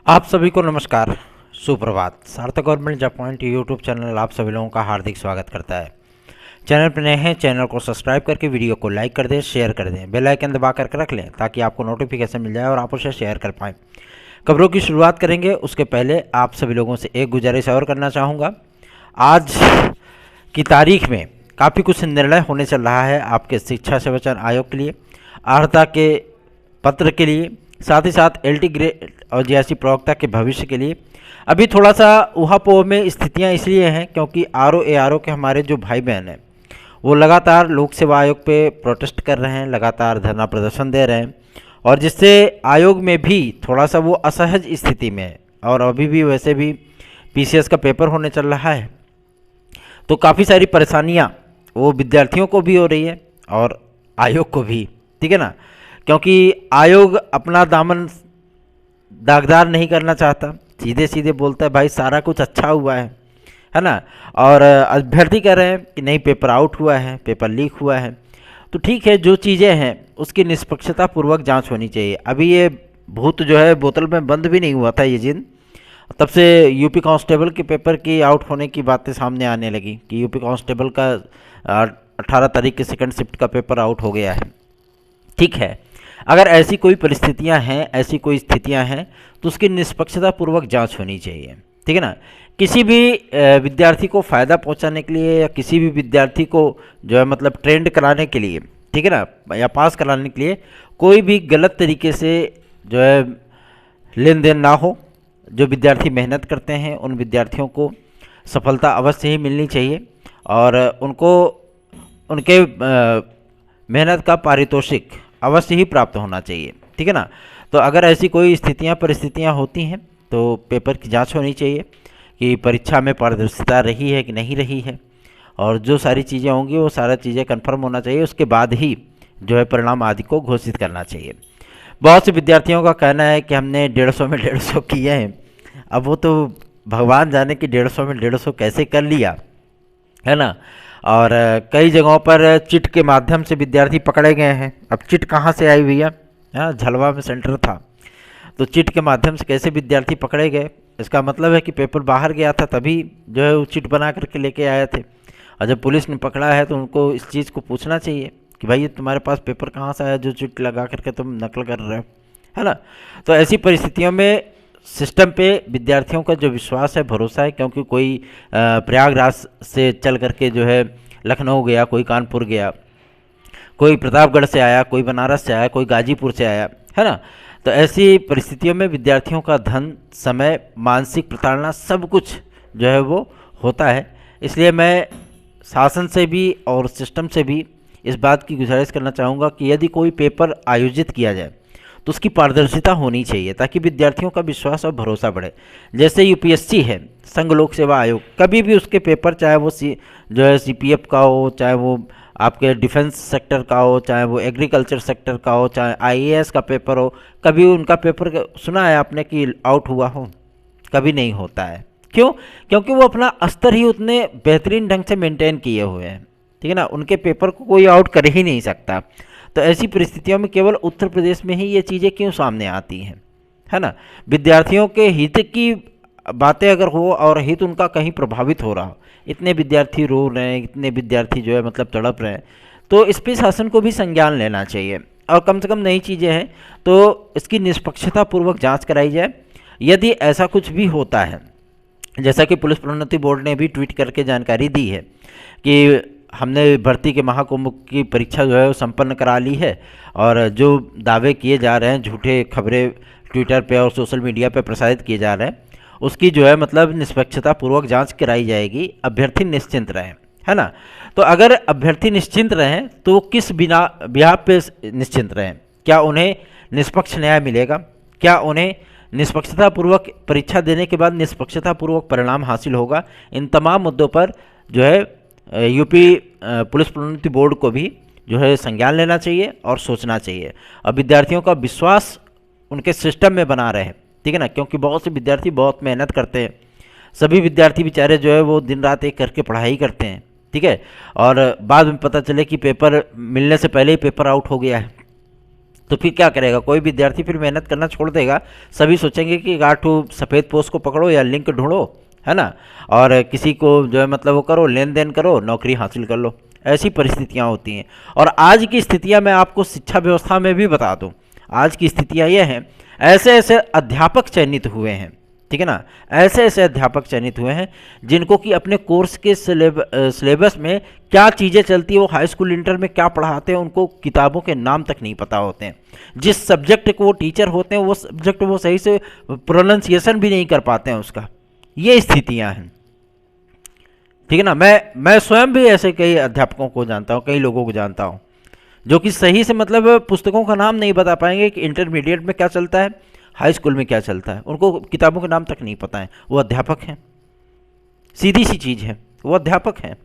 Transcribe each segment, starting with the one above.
आप सभी को नमस्कार, सुप्रभात। सार्थक government job point YouTube channel आप सभी लोगों का हार्दिक स्वागत करता है। चैनल पर नए हैं, चैनल को सब्सक्राइब करके वीडियो को लाइक कर दें, शेयर कर दें, बेल आइकन दबा करके रख लें ताकि आपको नोटिफिकेशन मिल जाए और आप उसे शेयर कर पाएँ। खबरों की शुरुआत करेंगे उसके पहले आप सभी लोगों से एक गुजारिश और करना चाहूँगा। आज की तारीख में काफ़ी कुछ निर्णय होने चल रहा है आपके शिक्षा सेवाचयन आयोग के लिए, अर्हता के पत्र के लिए, साथ ही साथ एलटी ग्रेड और जीआरसी प्रवक्ता के भविष्य के लिए। अभी थोड़ा सा ऊहापोह में स्थितियां इसलिए हैं क्योंकि आरओ एआरओ के हमारे जो भाई बहन हैं वो लगातार लोक सेवा आयोग पे प्रोटेस्ट कर रहे हैं, लगातार धरना प्रदर्शन दे रहे हैं, और जिससे आयोग में भी थोड़ा सा वो असहज स्थिति में है। और अभी भी वैसे भी पीसीएस का पेपर होने चल रहा है, तो काफ़ी सारी परेशानियां वो विद्यार्थियों को भी हो रही है और आयोग को भी, ठीक है ना। क्योंकि आयोग अपना दामन दागदार नहीं करना चाहता, सीधे सीधे बोलता है भाई सारा कुछ अच्छा हुआ है ना। और अभ्यर्थी कह रहे हैं कि नहीं, पेपर आउट हुआ है, पेपर लीक हुआ है। तो ठीक है, जो चीज़ें हैं उसकी निष्पक्षता पूर्वक जांच होनी चाहिए। अभी ये भूत जो है बोतल में बंद भी नहीं हुआ था ये जिन, तब से यूपी कांस्टेबल के पेपर की आउट होने की बातें सामने आने लगी कि यूपी कांस्टेबल का 18 तारीख के सेकंड शिफ्ट का पेपर आउट हो गया है। ठीक है, अगर ऐसी कोई परिस्थितियां हैं, ऐसी कोई स्थितियां हैं, तो उसकी निष्पक्षता पूर्वक जांच होनी चाहिए, ठीक है ना। किसी भी विद्यार्थी को फ़ायदा पहुंचाने के लिए या किसी भी विद्यार्थी को जो है मतलब ट्रेंड कराने के लिए, ठीक है ना, या पास कराने के लिए कोई भी गलत तरीके से जो है लेन देन ना हो। जो विद्यार्थी मेहनत करते हैं उन विद्यार्थियों को सफलता अवश्य ही मिलनी चाहिए और उनको उनके मेहनत का पारितोषिक अवश्य ही प्राप्त होना चाहिए, ठीक है ना। तो अगर ऐसी कोई परिस्थितियां होती हैं तो पेपर की जांच होनी चाहिए कि परीक्षा में पारदर्शिता रही है कि नहीं रही है, और जो सारी चीज़ें होंगी वो सारा चीज़ें कंफर्म होना चाहिए। उसके बाद ही जो है परिणाम आदि को घोषित करना चाहिए। बहुत से विद्यार्थियों का कहना है कि हमने 150 में 150 किए हैं। अब वो तो भगवान जाने कि 150 में 150 कैसे कर लिया, है ना। और कई जगहों पर चिट के माध्यम से विद्यार्थी पकड़े गए हैं। अब चिट कहाँ से आई भैया? हाँ, झलवा में सेंटर था, तो चिट के माध्यम से कैसे विद्यार्थी पकड़े गए? इसका मतलब है कि पेपर बाहर गया था तभी जो है वो चिट बना करके लेके आए थे। और जब पुलिस ने पकड़ा है तो उनको इस चीज़ को पूछना चाहिए कि भाई ये तुम्हारे पास पेपर कहाँ से आया जो चिट लगा करके तुम नकल कर रहे हो, है ना। तो ऐसी परिस्थितियों में सिस्टम पे विद्यार्थियों का जो विश्वास है, भरोसा है, क्योंकि कोई प्रयागराज से चल करके जो है लखनऊ गया, कोई कानपुर गया, कोई प्रतापगढ़ से आया, कोई बनारस से आया, कोई गाजीपुर से आया, है ना। तो ऐसी परिस्थितियों में विद्यार्थियों का धन, समय, मानसिक प्रताड़ना सब कुछ जो है वो होता है। इसलिए मैं शासन से भी और सिस्टम से भी इस बात की गुजारिश करना चाहूँगा कि यदि कोई पेपर आयोजित किया जाए तो उसकी पारदर्शिता होनी चाहिए ताकि विद्यार्थियों का विश्वास और भरोसा बढ़े। जैसे यूपीएससी है, संघ लोक सेवा आयोग, कभी भी उसके पेपर चाहे वो जो है सीपीएफ का हो, चाहे वो आपके डिफेंस सेक्टर का हो, चाहे वो एग्रीकल्चर सेक्टर का हो, चाहे आईएएस का पेपर हो, कभी उनका पेपर सुना है आपने कि आउट हुआ हो? कभी नहीं होता है। क्यों? क्योंकि वो अपना स्तर ही उतने बेहतरीन ढंग से मेंटेन किए हुए हैं, ठीक है ना। उनके पेपर को कोई आउट कर ही नहीं सकता। तो ऐसी परिस्थितियों में केवल उत्तर प्रदेश में ही ये चीज़ें क्यों सामने आती हैं, है ना। विद्यार्थियों के हित की बातें अगर हो और हित उनका कहीं प्रभावित हो रहा हो, इतने विद्यार्थी रो रहे हैं, इतने विद्यार्थी जो है मतलब तड़प रहे हैं, तो इस पर शासन को भी संज्ञान लेना चाहिए और कम से कम नई चीज़ें हैं तो इसकी निष्पक्षता पूर्वक जाँच कराई जाए। यदि ऐसा कुछ भी होता है, जैसा कि पुलिस प्रोन्नति बोर्ड ने भी ट्वीट करके जानकारी दी है कि हमने भर्ती के महाकुंभ की परीक्षा जो है वो संपन्न करा ली है, और जो दावे किए जा रहे हैं, झूठे खबरें ट्विटर पे और सोशल मीडिया पे प्रसारित किए जा रहे हैं, उसकी जो है मतलब निष्पक्षता पूर्वक जांच कराई जाएगी। अभ्यर्थी निश्चिंत रहें, है ना। तो अगर अभ्यर्थी निश्चिंत रहें तो किस बिना पे निश्चिंत रहें? क्या उन्हें निष्पक्ष न्याय मिलेगा? क्या उन्हें निष्पक्षता पूर्वक परीक्षा देने के बाद निष्पक्षता पूर्वक परिणाम हासिल होगा? इन तमाम मुद्दों पर जो है यूपी पुलिस प्रोन्नति बोर्ड को भी जो है संज्ञान लेना चाहिए और सोचना चाहिए, और विद्यार्थियों का विश्वास उनके सिस्टम में बना रहे, ठीक है ना। क्योंकि बहुत से विद्यार्थी बहुत मेहनत करते हैं, सभी विद्यार्थी बेचारे जो है वो दिन रात एक करके पढ़ाई करते हैं, ठीक है, और बाद में पता चले कि पेपर मिलने से पहले ही पेपर आउट हो गया है, तो फिर क्या करेगा कोई विद्यार्थी, फिर मेहनत करना छोड़ देगा। सभी सोचेंगे कि आठों सफ़ेद पोस्ट को पकड़ो या लिंक ढूंढो, है ना, और किसी को जो है मतलब वो करो, लेन देन करो, नौकरी हासिल कर लो। ऐसी परिस्थितियाँ होती हैं। और आज की स्थितियाँ मैं आपको शिक्षा व्यवस्था में भी बता दूँ। आज की स्थितियाँ ये हैं, ऐसे ऐसे अध्यापक चयनित हुए हैं, ठीक है ना, ऐसे ऐसे अध्यापक चयनित हुए हैं जिनको कि अपने कोर्स के सिलेबस में क्या चीज़ें चलती है, वो हाई स्कूल इंटर में क्या पढ़ाते हैं, उनको किताबों के नाम तक नहीं पता होते हैं। जिस सब्जेक्ट को वो टीचर होते हैं वो सब्जेक्ट वो सही से प्रोनाउंसिएशन भी नहीं कर पाते हैं उसका। ये स्थितियां हैं, ठीक है ना। मैं स्वयं भी ऐसे कई अध्यापकों को जानता हूँ, कई लोगों को जानता हूँ जो कि सही से मतलब पुस्तकों का नाम नहीं बता पाएंगे कि इंटरमीडिएट में क्या चलता है, हाई स्कूल में क्या चलता है, उनको किताबों के नाम तक नहीं पता है। वो अध्यापक हैं, सीधी सी चीज़ है, वो अध्यापक हैं।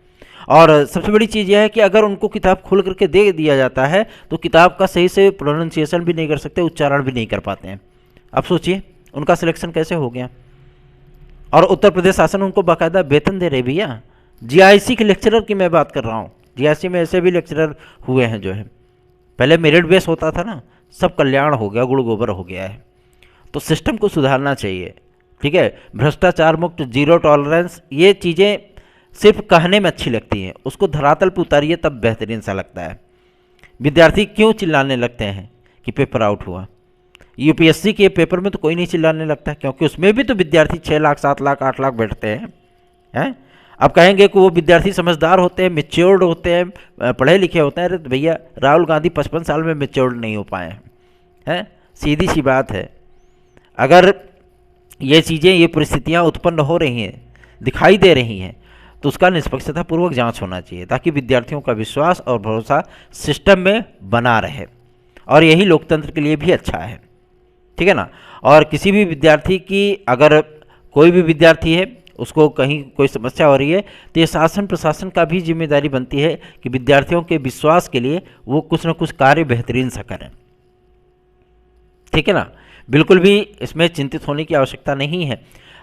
और सबसे बड़ी चीज़ यह है कि अगर उनको किताब खोल करके दे दिया जाता है तो किताब का सही से प्रोनाउंसिएशन भी नहीं कर सकते, उच्चारण भी नहीं कर पाते हैं। अब सोचिए उनका सिलेक्शन कैसे हो गया। और उत्तर प्रदेश शासन उनको बाकायदा वेतन दे रहे भैया। जीआईसी के लेक्चरर की मैं बात कर रहा हूँ। जीआईसी में ऐसे भी लेक्चरर हुए हैं जो है, पहले मेरिट बेस होता था ना, सब कल्याण हो गया, गुड़ गोबर हो गया है। तो सिस्टम को सुधारना चाहिए, ठीक है। भ्रष्टाचार मुक्त, जीरो टॉलरेंस, ये चीज़ें सिर्फ कहने में अच्छी लगती हैं, उसको धरातल पर उतारिए तब बेहतरीन सा लगता है। विद्यार्थी क्यों चिल्लाने लगते हैं कि पेपर आउट हुआ। यूपीएससी के पेपर में तो कोई नहीं चिल्लाने लगता, क्योंकि उसमें भी तो विद्यार्थी 6 लाख 7 लाख 8 लाख बैठते हैं। अब कहेंगे कि वो विद्यार्थी समझदार होते हैं, मेच्योर्ड होते हैं, पढ़े लिखे होते हैं। अरे तो भैया राहुल गांधी 55 साल में मेच्योर्ड नहीं हो पाए हैं। सीधी सी बात है। अगर ये चीज़ें, ये परिस्थितियाँ उत्पन्न हो रही हैं, दिखाई दे रही हैं, तो उसका निष्पक्षतापूर्वक जांच होना चाहिए ताकि विद्यार्थियों का विश्वास और भरोसा सिस्टम में बना रहे। और यही लोकतंत्र के लिए भी अच्छा है, ठीक है ना। और किसी भी विद्यार्थी की, अगर कोई भी विद्यार्थी है उसको कहीं कोई समस्या हो रही है, तो ये शासन प्रशासन का भी जिम्मेदारी बनती है कि विद्यार्थियों के विश्वास के लिए वो कुछ न कुछ कार्य बेहतरीन सा करें, ठीक है ना। बिल्कुल भी इसमें चिंतित होने की आवश्यकता नहीं है।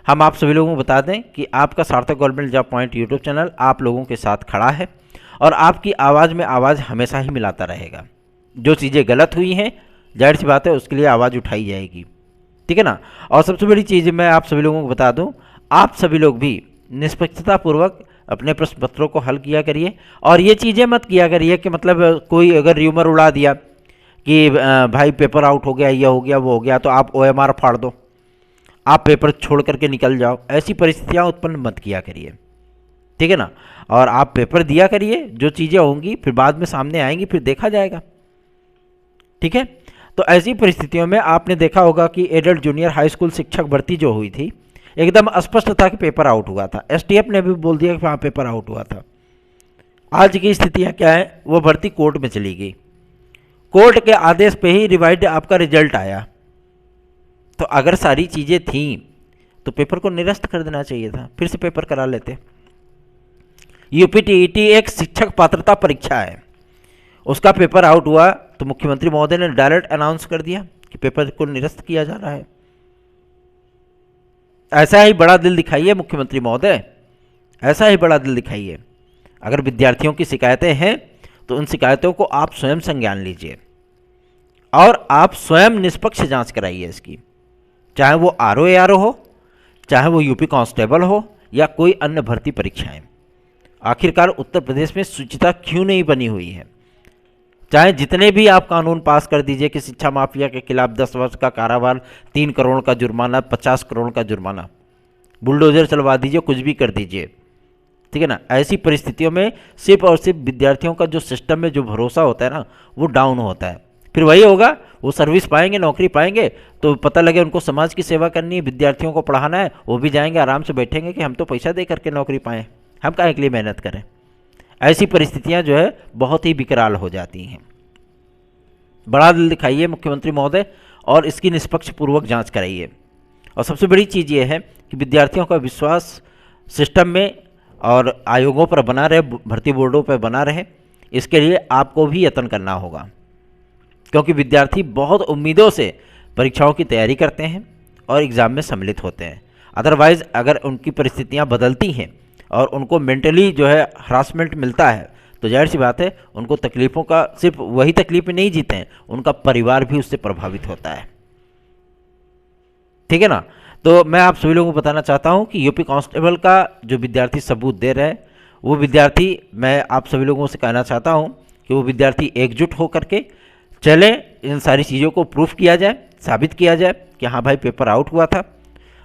हम आप सभी लोगों को बता दें कि आपका सार्थक government job point YouTube channel आप लोगों के साथ खड़ा है और आपकी आवाज़ में आवाज़ हमेशा ही मिलाता रहेगा। जो चीज़ें गलत हुई हैं, जाहिर सी बात है उसके लिए आवाज़ उठाई जाएगी, ठीक है ना। और सबसे बड़ी चीज़ मैं आप सभी लोगों को बता दूं, आप सभी लोग भी निष्पक्षतापूर्वक अपने प्रश्न पत्रों को हल किया करिए। और ये चीज़ें मत किया करिए कि मतलब कोई अगर र्यूमर उड़ा दिया कि भाई पेपर आउट हो गया, ये हो गया, वो हो गया, तो आप OMR फाड़ दो, आप पेपर छोड़ करके निकल जाओ। ऐसी परिस्थितियाँ उत्पन्न मत किया करिए, ठीक है ना। और आप पेपर दिया करिए, जो चीज़ें होंगी फिर बाद में सामने आएंगी, फिर देखा जाएगा, ठीक है। तो ऐसी परिस्थितियों में आपने देखा होगा कि एडल्ट जूनियर हाई स्कूल शिक्षक भर्ती जो हुई थी, एकदम स्पष्ट था कि पेपर आउट हुआ था। STF ने भी बोल दिया कि हाँ पेपर आउट हुआ था। आज की स्थितियाँ क्या है, वो भर्ती कोर्ट में चली गई, कोर्ट के आदेश पे ही रिवाइड आपका रिजल्ट आया। तो अगर सारी चीज़ें थीं तो पेपर को निरस्त कर देना चाहिए था, फिर से पेपर करा लेते। UPTET एक शिक्षक पात्रता परीक्षा है, उसका पेपर आउट हुआ तो मुख्यमंत्री महोदय ने डायरेक्ट अनाउंस कर दिया कि पेपर को निरस्त किया जा रहा है। ऐसा ही बड़ा दिल दिखाइए मुख्यमंत्री महोदय, ऐसा ही बड़ा दिल दिखाइए। अगर विद्यार्थियों की शिकायतें हैं तो उन शिकायतों को आप स्वयं संज्ञान लीजिए और आप स्वयं निष्पक्ष जांच कराइए इसकी, चाहे वो RO हो, चाहे वो UP कांस्टेबल हो या कोई अन्य भर्ती परीक्षाएं। आखिरकार उत्तर प्रदेश में शुचिता क्यों नहीं बनी हुई है। चाहे जितने भी आप कानून पास कर दीजिए कि शिक्षा माफिया के खिलाफ 10 वर्ष का कारावास, 3 करोड़ का जुर्माना, 50 करोड़ का जुर्माना, बुलडोजर चलवा दीजिए, कुछ भी कर दीजिए, ठीक है ना। ऐसी परिस्थितियों में सिर्फ और सिर्फ विद्यार्थियों का जो सिस्टम में जो भरोसा होता है ना, वो डाउन होता है। फिर वही होगा, वो सर्विस पाएंगे, नौकरी पाएंगे, तो पता लगे उनको समाज की सेवा करनी है, विद्यार्थियों को पढ़ाना है, वो भी जाएंगे आराम से बैठेंगे कि हम तो पैसा दे करके नौकरी पाएँ, हम काहे के लिए मेहनत करें। ऐसी परिस्थितियां जो है बहुत ही विकराल हो जाती हैं। बड़ा दिल दिखाइए मुख्यमंत्री महोदय और इसकी निष्पक्ष पूर्वक जांच कराइए। और सबसे बड़ी चीज़ ये है कि विद्यार्थियों का विश्वास सिस्टम में और आयोगों पर बना रहे, भर्ती बोर्डों पर बना रहे, इसके लिए आपको भी यत्न करना होगा, क्योंकि विद्यार्थी बहुत उम्मीदों से परीक्षाओं की तैयारी करते हैं और एग्ज़ाम में सम्मिलित होते हैं। अदरवाइज़ अगर उनकी परिस्थितियां बदलती हैं और उनको मेंटली जो है हरासमेंट मिलता है तो जाहिर सी बात है उनको तकलीफ़ों का, सिर्फ वही तकलीफ में नहीं जीते हैं, उनका परिवार भी उससे प्रभावित होता है। ठीक है ना। तो मैं आप सभी लोगों को बताना चाहता हूं कि यूपी कांस्टेबल का जो विद्यार्थी सबूत दे रहे हैं, वो विद्यार्थी, मैं आप सभी लोगों से कहना चाहता हूं कि वो विद्यार्थी एकजुट होकर के चले, इन सारी चीज़ों को प्रूफ किया जाए, साबित किया जाए कि हाँ भाई पेपर आउट हुआ था।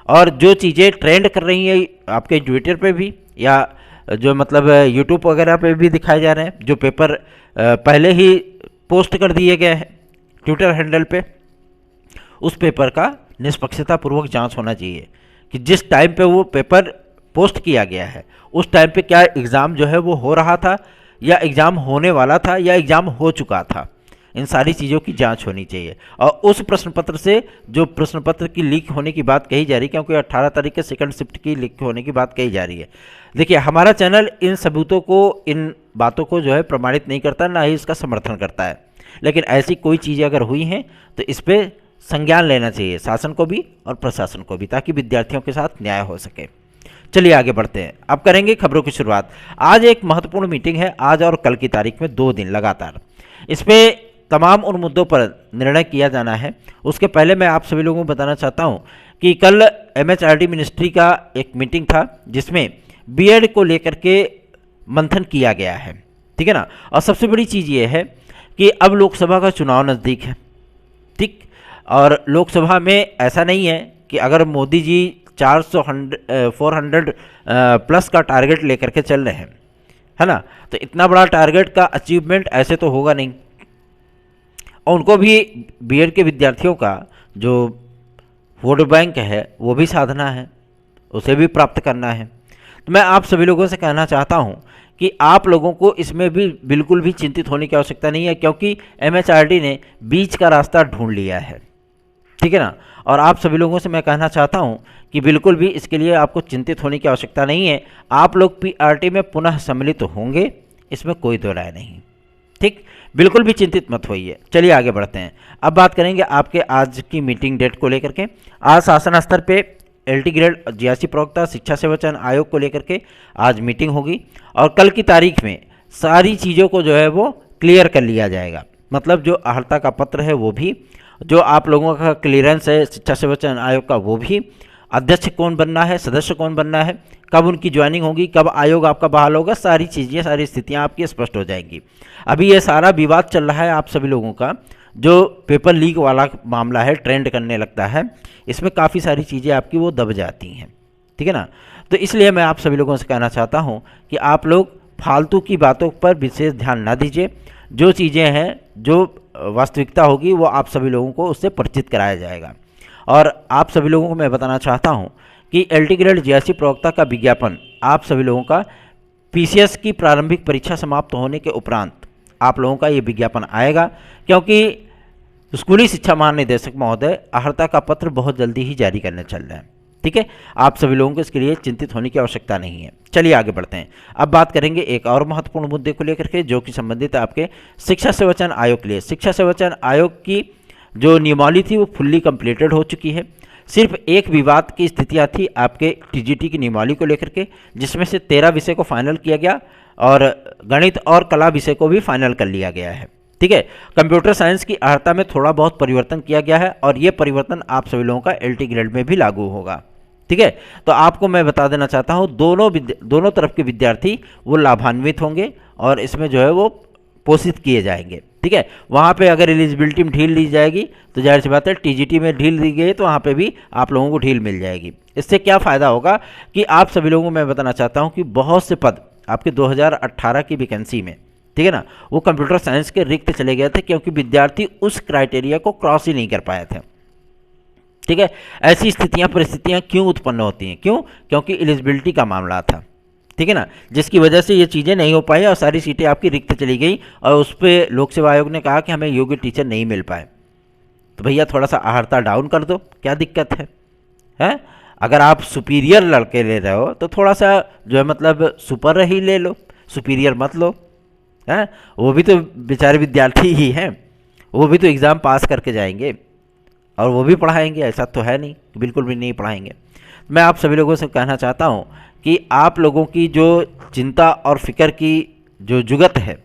और जो चीज़ें ट्रेंड कर रही हैं आपके ट्विटर पे भी, या जो मतलब यूट्यूब वगैरह पे भी दिखाए जा रहे हैं, जो पेपर पहले ही पोस्ट कर दिए गए हैं ट्विटर हैंडल पे, उस पेपर का निष्पक्षता पूर्वक जांच होना चाहिए कि जिस टाइम पे वो पेपर पोस्ट किया गया है उस टाइम पे क्या एग्ज़ाम जो है वो हो रहा था, या एग्ज़ाम होने वाला था, या एग्ज़ाम हो चुका था। इन सारी चीज़ों की जांच होनी चाहिए। और उस प्रश्न पत्र से जो प्रश्न पत्र की लीक होने की बात कही जा रही है, क्योंकि 18 तारीख के सेकंड शिफ्ट की लीक होने की बात कही जा रही है। देखिए, हमारा चैनल इन सबूतों को, इन बातों को जो है प्रमाणित नहीं करता, ना ही इसका समर्थन करता है, लेकिन ऐसी कोई चीज़ें अगर हुई हैं तो इस पर संज्ञान लेना चाहिए शासन को भी और प्रशासन को भी, ताकि विद्यार्थियों के साथ न्याय हो सके। चलिए आगे बढ़ते हैं। अब करेंगे खबरों की शुरुआत। आज एक महत्वपूर्ण मीटिंग है, आज और कल की तारीख में 2 दिन लगातार। इस पे तमाम उन मुद्दों पर निर्णय किया जाना है। उसके पहले मैं आप सभी लोगों को बताना चाहता हूं कि कल MHRD मिनिस्ट्री का एक मीटिंग था, जिसमें बीएड को लेकर के मंथन किया गया है। ठीक है ना। और सबसे बड़ी चीज़ ये है कि अब लोकसभा का चुनाव नज़दीक है। ठीक। और लोकसभा में ऐसा नहीं है कि अगर मोदी जी 400 प्लस का टारगेट लेकर के चल रहे हैं, है ना, तो इतना बड़ा टारगेट का अचीवमेंट ऐसे तो होगा नहीं। और उनको भी बीएड के विद्यार्थियों का जो वोट बैंक है वो भी साधना है, उसे भी प्राप्त करना है। तो मैं आप सभी लोगों से कहना चाहता हूं कि आप लोगों को इसमें भी बिल्कुल भी चिंतित होने की आवश्यकता नहीं है, क्योंकि MHRD ने बीच का रास्ता ढूंढ लिया है। ठीक है ना। और आप सभी लोगों से मैं कहना चाहता हूं कि बिल्कुल भी इसके लिए आपको चिंतित होने की आवश्यकता नहीं है। आप लोग PRT में पुनः सम्मिलित होंगे, इसमें कोई दो राय नहीं। ठीक, बिल्कुल भी चिंतित मत होइए। चलिए आगे बढ़ते हैं। अब बात करेंगे आपके आज की मीटिंग डेट को लेकर के। आज शासन स्तर पे LT ग्रेड GRC प्रवक्ता शिक्षा सेवा चयन आयोग को लेकर के आज मीटिंग होगी, और कल की तारीख में सारी चीज़ों को जो है वो क्लियर कर लिया जाएगा। मतलब जो अर्हता का पत्र है वो भी, जो आप लोगों का क्लियरेंस है शिक्षा सेवा चयन आयोग का वो भी, अध्यक्ष कौन बनना है, सदस्य कौन बनना है, कब उनकी ज्वाइनिंग होगी, कब आयोग आपका बहाल होगा, सारी चीज़ें, सारी स्थितियां आपकी स्पष्ट हो जाएंगी। अभी ये सारा विवाद चल रहा है आप सभी लोगों का, जो पेपर लीक वाला मामला है, ट्रेंड करने लगता है, इसमें काफ़ी सारी चीज़ें आपकी वो दब जाती हैं। ठीक है ना। तो इसलिए मैं आप सभी लोगों से कहना चाहता हूँ कि आप लोग फालतू की बातों पर विशेष ध्यान ना दीजिए। जो चीज़ें हैं, जो वास्तविकता होगी, वो आप सभी लोगों को उससे परिचित कराया जाएगा। और आप सभी लोगों को मैं बताना चाहता हूं कि LT ग्रेड GRC प्रवक्ता का विज्ञापन आप सभी लोगों का PCS की प्रारंभिक परीक्षा समाप्त होने के उपरांत आप लोगों का ये विज्ञापन आएगा, क्योंकि स्कूली शिक्षा महानिदेशक महोदय अर्हता का पत्र बहुत जल्दी ही जारी करने चल रहे हैं। ठीक है, आप सभी लोगों को इसके लिए चिंतित होने की आवश्यकता नहीं है। चलिए आगे बढ़ते हैं। अब बात करेंगे एक और महत्वपूर्ण मुद्दे को लेकर के, जो कि संबंधित है आपके शिक्षा सेवा चयन आयोग के लिए। शिक्षा सेवा चयन आयोग की जो नियमावली थी वो फुल्ली कंप्लीटेड हो चुकी है। सिर्फ एक विवाद की स्थितियाँ थी आपके TGT की नियमावली को लेकर के, जिसमें से 13 विषय को फाइनल किया गया और गणित और कला विषय को भी फाइनल कर लिया गया है। ठीक है, कंप्यूटर साइंस की अर्हता में थोड़ा बहुत परिवर्तन किया गया है, और ये परिवर्तन आप सभी लोगों का LT ग्रेड में भी लागू होगा। ठीक है, तो आपको मैं बता देना चाहता हूँ दोनों तरफ के विद्यार्थी वो लाभान्वित होंगे, और इसमें जो है वो पोषित किए जाएंगे। ठीक है, वहाँ पे अगर एलिजिबिलिटी में ढील दी जाएगी तो जाहिर सी बात है TGT में ढील दी गई तो वहाँ पे भी आप लोगों को ढील मिल जाएगी। इससे क्या फ़ायदा होगा कि आप सभी लोगों को मैं बताना चाहता हूँ कि बहुत से पद आपके 2018 की वैकेंसी में, ठीक है ना, वो कंप्यूटर साइंस के रिक्त चले गए थे, क्योंकि विद्यार्थी उस क्राइटेरिया को क्रॉस ही नहीं कर पाए थे। ठीक है, ऐसी स्थितियाँ परिस्थितियाँ क्यों उत्पन्न होती हैं? क्यों? क्योंकि एलिजिबिलिटी का मामला था। ठीक है ना, जिसकी वजह से ये चीज़ें नहीं हो पाई और सारी सीटें आपकी रिक्त चली गई, और उस पर लोक सेवा आयोग ने कहा कि हमें योग्य टीचर नहीं मिल पाए। तो भैया थोड़ा सा अर्हता डाउन कर दो, क्या दिक्कत है? हैं? अगर आप सुपीरियर लड़के ले रहे हो तो थोड़ा सा जो है मतलब सुपर ही ले लो, सुपीरियर मत लो। हैं? वो भी तो बेचारे विद्यार्थी ही हैं, वो भी तो एग्ज़ाम पास करके जाएंगे और वो भी पढ़ाएंगे, ऐसा तो है नहीं, बिल्कुल भी नहीं पढ़ाएंगे। मैं आप सभी लोगों से कहना चाहता हूँ कि आप लोगों की जो चिंता और फिक्र की जो जुगत है,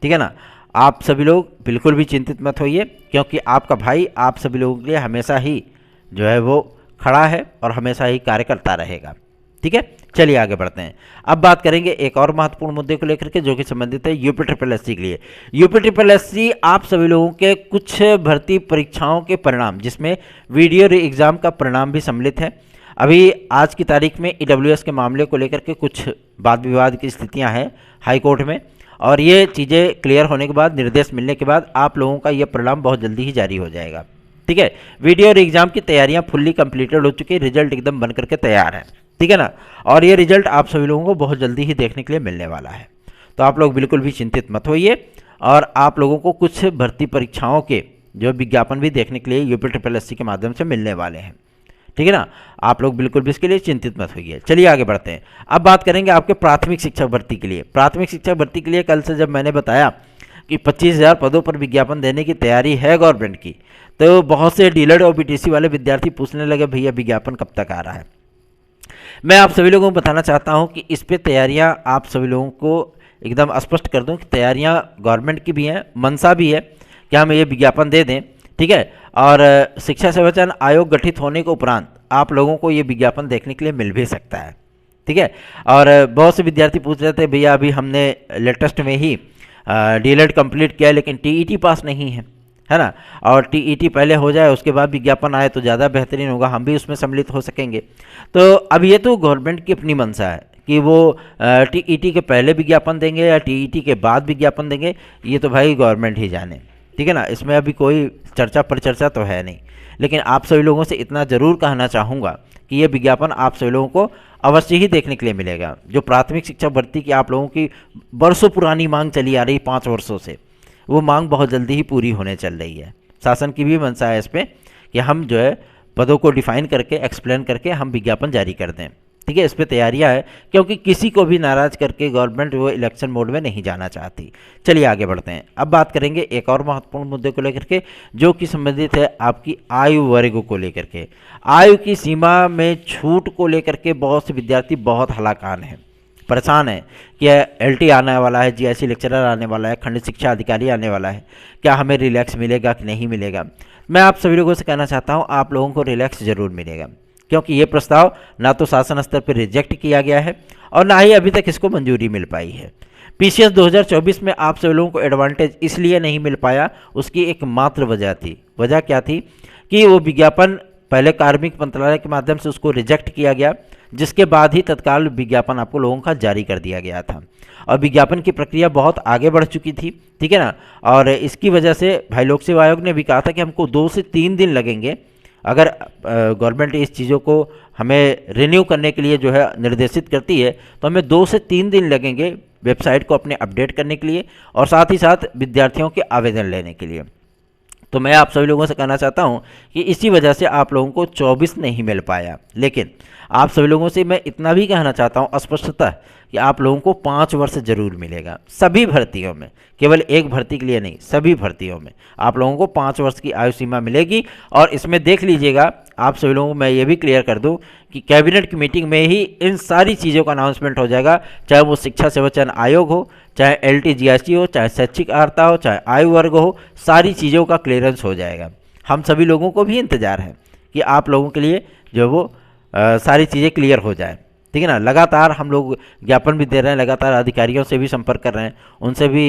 ठीक है ना, आप सभी लोग बिल्कुल भी चिंतित मत होइए, क्योंकि आपका भाई आप सभी लोगों के लिए हमेशा ही जो है वो खड़ा है और हमेशा ही कार्य करता रहेगा। ठीक है, चलिए आगे बढ़ते हैं। अब बात करेंगे एक और महत्वपूर्ण मुद्दे को लेकर के, जो कि संबंधित है यूपी ट्रिपल एससी के लिए। यूपी ट्रिपल एससी आप सभी लोगों के कुछ भर्ती परीक्षाओं के परिणाम, जिसमें वीडियो री एग्ज़ाम का परिणाम भी सम्मिलित है। अभी आज की तारीख में ईडब्ल्यूएस के मामले को लेकर के कुछ वाद विवाद की स्थितियां हैं हाई कोर्ट में, और ये चीज़ें क्लियर होने के बाद, निर्देश मिलने के बाद आप लोगों का ये परिणाम बहुत जल्दी ही जारी हो जाएगा। ठीक है, वीडियो और एग्जाम की तैयारियां फुल्ली कंप्लीटेड हो चुकी है, रिजल्ट एकदम बन करके तैयार है। ठीक है ना, और ये रिजल्ट आप सभी लोगों को बहुत जल्दी ही देखने के लिए मिलने वाला है। तो आप लोग बिल्कुल भी चिंतित मत होइए, और आप लोगों को कुछ भर्ती परीक्षाओं के जो विज्ञापन भी देखने के लिए यूपी ट्रिपल एससी के माध्यम से मिलने वाले हैं। ठीक है ना, आप लोग बिल्कुल भी इसके लिए चिंतित मत होइए। चलिए आगे बढ़ते हैं। अब बात करेंगे आपके प्राथमिक शिक्षक भर्ती के लिए। प्राथमिक शिक्षक भर्ती के लिए कल से जब मैंने बताया कि 25,000 पदों पर विज्ञापन देने की तैयारी है गवर्नमेंट की, तो बहुत से डीलर और बीटीसी वाले विद्यार्थी पूछने लगे भैया विज्ञापन कब तक आ रहा है। मैं आप सभी लोगों को बताना चाहता हूं कि इस पे तैयारियां आप सभी लोगों को एकदम स्पष्ट कर दूं कि तैयारियां गवर्नमेंट की भी हैं, मनसा भी है कि हम ये विज्ञापन दे दें। ठीक है, और शिक्षा सेवा चयन आयोग गठित होने के उपरांत आप लोगों को ये विज्ञापन देखने के लिए मिल भी सकता है। ठीक है, और बहुत से विद्यार्थी पूछ रहे थे भैया अभी हमने लेटेस्ट में ही डीएलएड कंप्लीट किया है लेकिन टीईटी पास नहीं है ना, और टीईटी पहले हो जाए उसके बाद विज्ञापन आए तो ज़्यादा बेहतरीन होगा, हम भी उसमें सम्मिलित हो सकेंगे। तो अब ये तो गवर्नमेंट की अपनी मंशा है कि वो टीईटी के पहले विज्ञापन देंगे या टीईटी के बाद विज्ञापन देंगे, ये तो भाई गवर्नमेंट ही जाने। ठीक है ना, इसमें अभी कोई चर्चा परिचर्चा तो है नहीं, लेकिन आप सभी लोगों से इतना ज़रूर कहना चाहूँगा कि ये विज्ञापन आप सभी लोगों को अवश्य ही देखने के लिए मिलेगा। जो प्राथमिक शिक्षा भर्ती की आप लोगों की बरसों पुरानी मांग चली आ रही 5 वर्षों से, वो मांग बहुत जल्दी ही पूरी होने चल रही है। शासन की भी मंशा है इस पर कि हम जो है पदों को डिफाइन करके, एक्सप्लेन करके हम विज्ञापन जारी कर दें। ठीक है, इस पर तैयारियां है, क्योंकि किसी को भी नाराज़ करके गवर्नमेंट वो इलेक्शन मोड में नहीं जाना चाहती। चलिए आगे बढ़ते हैं। अब बात करेंगे एक और महत्वपूर्ण मुद्दे को लेकर के, जो कि संबंधित है आपकी आयु वर्ग को लेकर के। आयु की सीमा में छूट को लेकर के बहुत से विद्यार्थी बहुत हलाकान हैं, परेशान है कि एलटी आने वाला है, जीआईसी लेक्चरर आने वाला है, खंड शिक्षा अधिकारी आने वाला है, क्या हमें रिलैक्स मिलेगा कि नहीं मिलेगा। मैं आप सभी लोगों से कहना चाहता हूं आप लोगों को रिलैक्स जरूर मिलेगा, क्योंकि ये प्रस्ताव ना तो शासन स्तर पर रिजेक्ट किया गया है और ना ही अभी तक इसको मंजूरी मिल पाई है। पीसीएस 2024 में आप सभी लोगों को एडवांटेज इसलिए नहीं मिल पाया, उसकी एक मात्र वजह थी। वजह क्या थी कि वो विज्ञापन पहले कार्मिक मंत्रालय के माध्यम से उसको रिजेक्ट किया गया, जिसके बाद ही तत्काल विज्ञापन आपको लोगों का जारी कर दिया गया था, और विज्ञापन की प्रक्रिया बहुत आगे बढ़ चुकी थी। ठीक है ना, और इसकी वजह से भाई लोक सेवा आयोग ने भी कहा था कि हमको 2 से 3 दिन लगेंगे, अगर गवर्नमेंट इस चीज़ों को हमें रिन्यू करने के लिए जो है निर्देशित करती है तो हमें 2 से 3 दिन लगेंगे वेबसाइट को अपने अपडेट करने के लिए और साथ ही साथ विद्यार्थियों के आवेदन लेने के लिए। तो मैं आप सभी लोगों से कहना चाहता हूं कि इसी वजह से आप लोगों को 24 नहीं मिल पाया, लेकिन आप सभी लोगों से मैं इतना भी कहना चाहता हूं स्पष्टतः कि आप लोगों को 5 वर्ष जरूर मिलेगा सभी भर्तियों में, केवल एक भर्ती के लिए नहीं, सभी भर्तियों में आप लोगों को 5 वर्ष की आयु सीमा मिलेगी। और इसमें देख लीजिएगा, आप सभी लोगों को मैं ये भी क्लियर कर दूं कि कैबिनेट की मीटिंग में ही इन सारी चीज़ों का अनाउंसमेंट हो जाएगा, चाहे वो शिक्षा सेवा चयन आयोग हो, चाहे LTGIC हो, चाहे शैक्षिक अर्हता हो, चाहे आयु वर्ग हो, सारी चीज़ों का क्लियरेंस हो जाएगा। हम सभी लोगों को भी इंतज़ार है कि आप लोगों के लिए जो वो सारी चीज़ें क्लियर हो जाए। ठीक है ना, लगातार हम लोग ज्ञापन भी दे रहे हैं, लगातार अधिकारियों से भी संपर्क कर रहे हैं, उनसे भी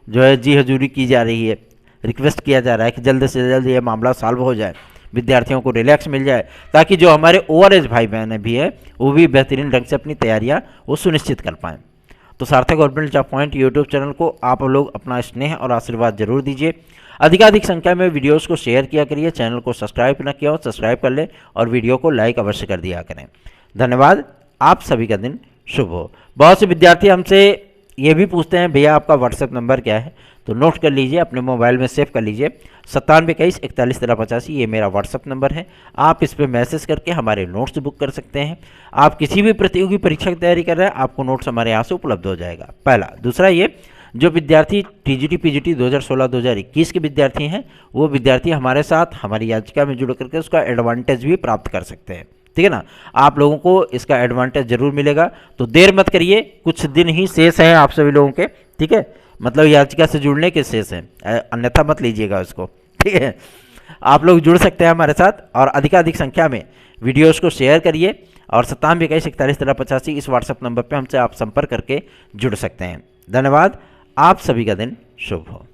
जो है जी हजूरी की जा रही है, रिक्वेस्ट किया जा रहा है कि जल्द से जल्द ये मामला सॉल्व हो जाए, विद्यार्थियों को रिलैक्स मिल जाए, ताकि जो हमारे ओवरएज भाई बहन भी हैं वो भी बेहतरीन ढंग से अपनी तैयारियाँ वो सुनिश्चित कर पाएँ। तो सार्थक government job point YouTube channel को आप लोग अपना स्नेह और आशीर्वाद जरूर दीजिए, अधिकाधिक संख्या में वीडियोस को शेयर किया करिए, चैनल को सब्सक्राइब न किया हो सब्सक्राइब कर ले और वीडियो को लाइक अवश्य कर दिया करें। धन्यवाद, आप सभी का दिन शुभ हो। बहुत से विद्यार्थी हमसे ये भी पूछते हैं भैया आपका व्हाट्सएप नंबर क्या है, तो नोट कर लीजिए, अपने मोबाइल में सेव कर लीजिए, 9721411385 ये मेरा व्हाट्सएप नंबर है। आप इस पर मैसेज करके हमारे नोट्स बुक कर सकते हैं। आप किसी भी प्रतियोगी परीक्षा की तैयारी कर रहे हैं, आपको नोट्स हमारे यहाँ से उपलब्ध हो जाएगा, पहला। दूसरा ये, जो विद्यार्थी TGT PGT 2016-2021 के विद्यार्थी हैं, वो विद्यार्थी हमारे साथ हमारी याचिका में जुड़ करके उसका एडवांटेज भी प्राप्त कर सकते हैं। ठीक है ना। आप लोगों को इसका एडवांटेज जरूर मिलेगा, तो देर मत करिए, कुछ दिन ही शेष हैं आप सभी लोगों के, ठीक है। मतलब याचिका से जुड़ने के शेष हैं, अन्यथा मत लीजिएगा उसको, ठीक है। आप लोग जुड़ सकते हैं हमारे साथ, और अधिकाधिक संख्या में वीडियोस को शेयर करिए, और 9721411385 इस व्हाट्सएप नंबर पर हमसे आप संपर्क करके जुड़ सकते हैं। धन्यवाद। आप सभी का दिन शुभ हो।